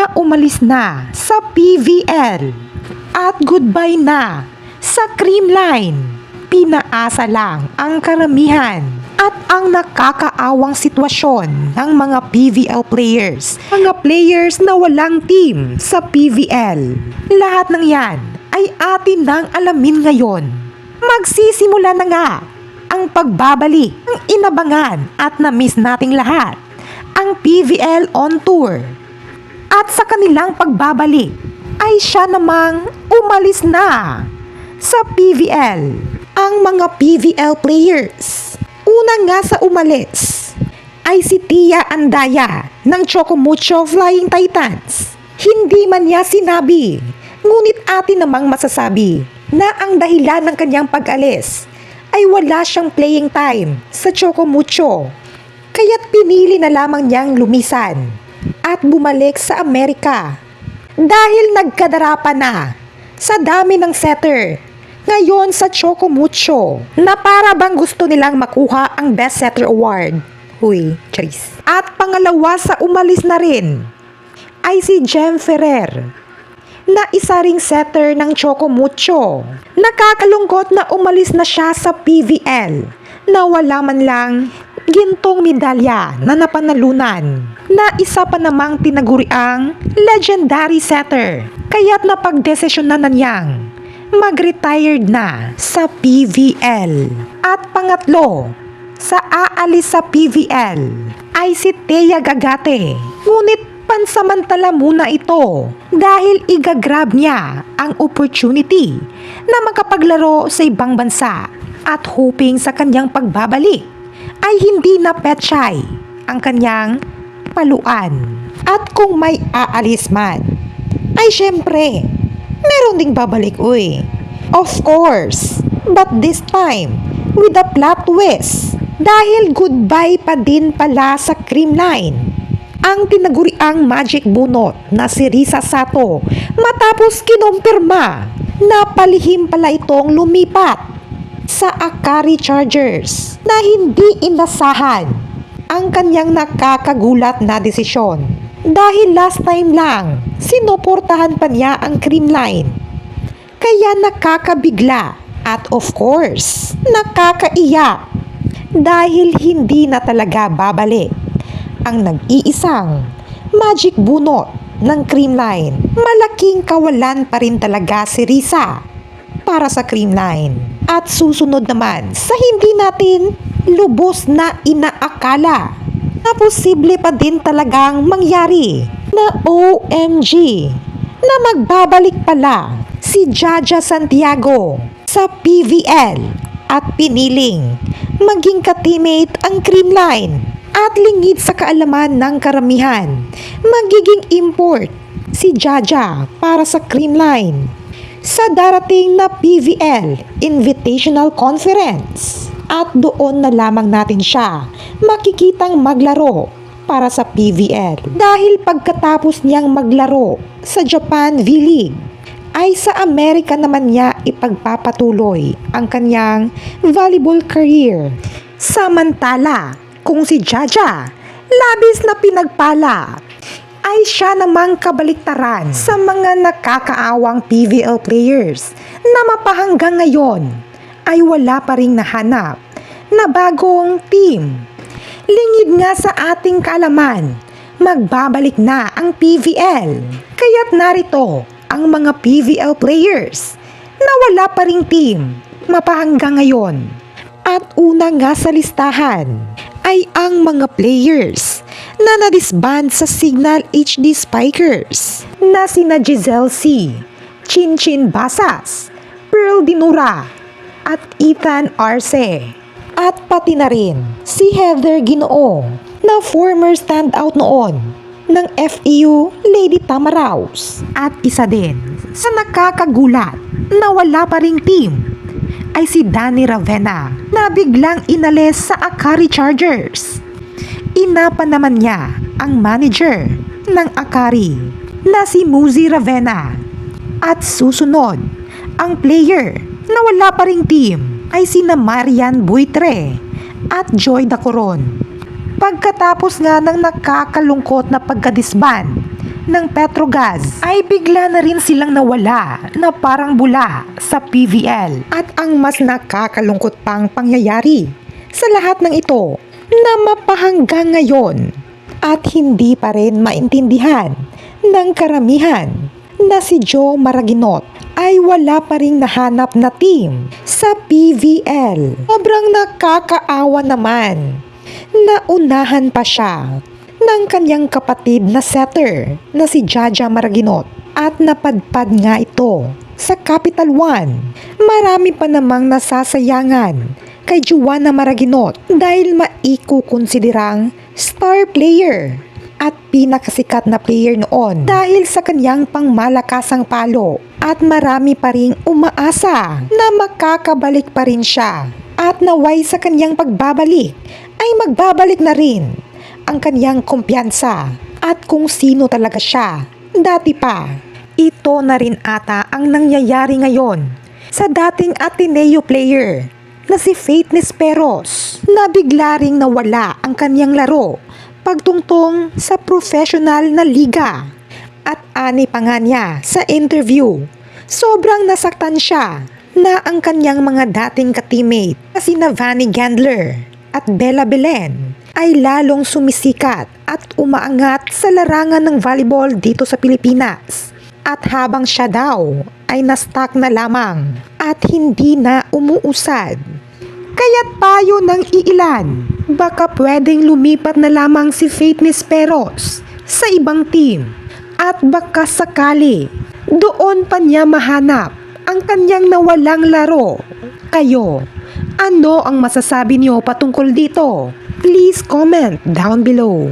na umalis na sa PVL at goodbye na sa Creamline. Pinaasa lang ang karamihan at ang nakakaawang sitwasyon ng mga PVL players. Mga players na walang team sa PVL. Lahat ng yan ay atin nang alamin ngayon. Magsisimula na nga ang pagbabalik ng inabangan at na-miss nating lahat, ang PVL on tour. At sa kanilang pagbabalik ay siya namang umalis na sa PVL. Ang mga PVL players, una nga sa umalis ay si Tia Andaya ng Chocomucho Flying Titans. Hindi man niya sinabi, ngunit atin namang masasabi na ang dahilan ng kanyang pag-alis ay wala siyang playing time sa Chocomucho. Kaya't pinili na lamang niyang lumisan at bumalik sa Amerika dahil nagkadarapan na sa dami ng setter ngayon sa Chocomucho na para bang gusto nilang makuha ang Best Setter Award. Huy, charis. At pangalawa sa umalis na rin ay si Jem Ferrer na isa ring setter ng Chocomucho. Nakakalungkot na umalis na siya sa PVL na wala man lang gintong medalya na napanalunan na isa pa namang tinaguriang legendary setter. Kaya't napagdesisyonan na niyang mag-retired na sa PVL. At pangatlo, sa aalis sa PVL ay si Thea Gagate. Ngunit pansamantala muna ito dahil igagrab niya ang opportunity na makapaglaro sa ibang bansa at hoping sa kanyang pagbabalik ay hindi na petchay ang kanyang paluan. At kung may aalis man ay syempre meron ding babalik, uy. Of course, but this time with a plot twist dahil goodbye pa din pala sa Creamline ang tinaguriang magic bunot na si Risa Sato matapos kinumpirma na palihim pala itong lumipat sa Akari Chargers na hindi inasahan ang kanyang nakakagulat na desisyon dahil last time lang sinuportahan pa niya ang Creamline. Kaya nakakabigla at of course nakakaiyak dahil hindi na talaga babalik ang nag-iisang magic bunot ng Creamline. Malaking kawalan pa rin talaga si Risa para sa Creamline. At susunod naman sa hindi natin lubos na inaakala na posible pa din talagang mangyari na OMG na magbabalik pala si Jaja Santiago sa PVL at piniling maging ka-teammate ang Creamline at lingid sa kaalaman ng karamihan magiging import si Jaja para sa Creamline sa darating na PVL Invitational Conference. At doon na lamang natin siya makikitang maglaro para sa PVL. Dahil pagkatapos niyang maglaro sa Japan V-League, ay sa Amerika naman niya ipagpapatuloy ang kanyang volleyball career. Samantala, kung si Jaja, labis na pinagpala, ay siya namang kabaliktaran sa mga nakakaawang PVL players na mapahanggang ngayon ay wala pa ring nahanap na bagong team. Lingid nga sa ating kaalaman, magbabalik na ang PVL. Kaya't narito ang mga PVL players na wala pa ring team mapahanggang ngayon. At una nga sa listahan ay ang mga players na nadisband sa Signal HD Spikers na sina Giselle C, Chinchin Basas, Pearl Dinura, at Ethan Arce. At pati na rin si Heather Ginoo na former standout noon ng FEU Lady Tamaraws. At isa din sa nakakagulat na wala pa ring team ay si Danny Ravena na biglang inalis sa Akari Chargers. Inapa naman niya ang manager ng Akari na si Muzi Ravena. At susunod, ang player na wala pa ring team ay sina Marian Buitre at Joy Dacoron. Pagkatapos nga ng nakakalungkot na pagkadisband ng Petrogas ay bigla na rin silang nawala na parang bula sa PVL. At ang mas nakakalungkot pang pangyayari sa lahat ng ito na mapahanggang ngayon at hindi pa rin maintindihan ng karamihan na si Joe Maraginot ay wala pa ring nahanap na team sa PVL. Sobrang nakakaawa naman na unahan pa siya ng kanyang kapatid na setter na si Jaja Maraginot at napadpad nga ito sa Capital One. Marami pa namang nasasayangan kay Joanna Maraginot dahil maikukonsiderang star player at pinakasikat na player noon dahil sa kanyang pangmalakasang palo at marami pa ring umaasa na makakabalik pa rin siya at naway sa kanyang pagbabalik ay magbabalik na rin ang kanyang kumpiyansa at kung sino talaga siya dati pa. Ito na rin ata ang nangyayari ngayon sa dating Ateneo player na si Faith Nisperos na bigla ring nawala ang kanyang laro pagtungtong sa professional na liga. At ani pa nga niya sa interview, sobrang nasaktan siya na ang kanyang mga dating ka-teammate na sina Vanny Gandler at Bella Belen ay lalong sumisikat at umaangat sa larangan ng volleyball dito sa Pilipinas. At habang siya daw ay na-stuck na lamang at hindi na umuusad. Kaya't payo ng iilan, baka pwedeng lumipat na lamang si Faith Nisperos sa ibang team at baka sakali doon pa niya mahanap ang kanyang nawalang laro. Kayo, ano ang masasabi niyo patungkol dito? Please comment down below.